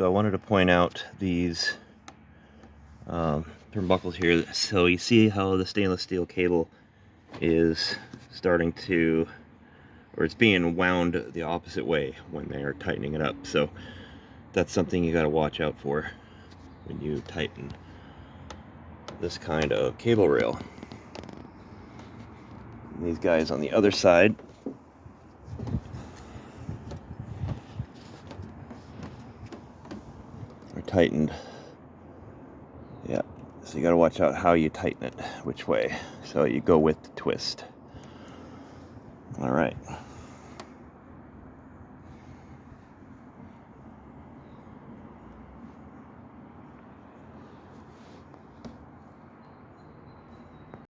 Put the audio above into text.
So I wanted to point out these turnbuckles here. So you see how the stainless steel cable is starting to, or it's being wound the opposite way when they're tightening it up. So that's something you got to watch out for when you tighten this kind of cable rail. And these guys on the other side are tightened. Yeah, so you got to watch out how you tighten it, which way. So you go with the twist. All right.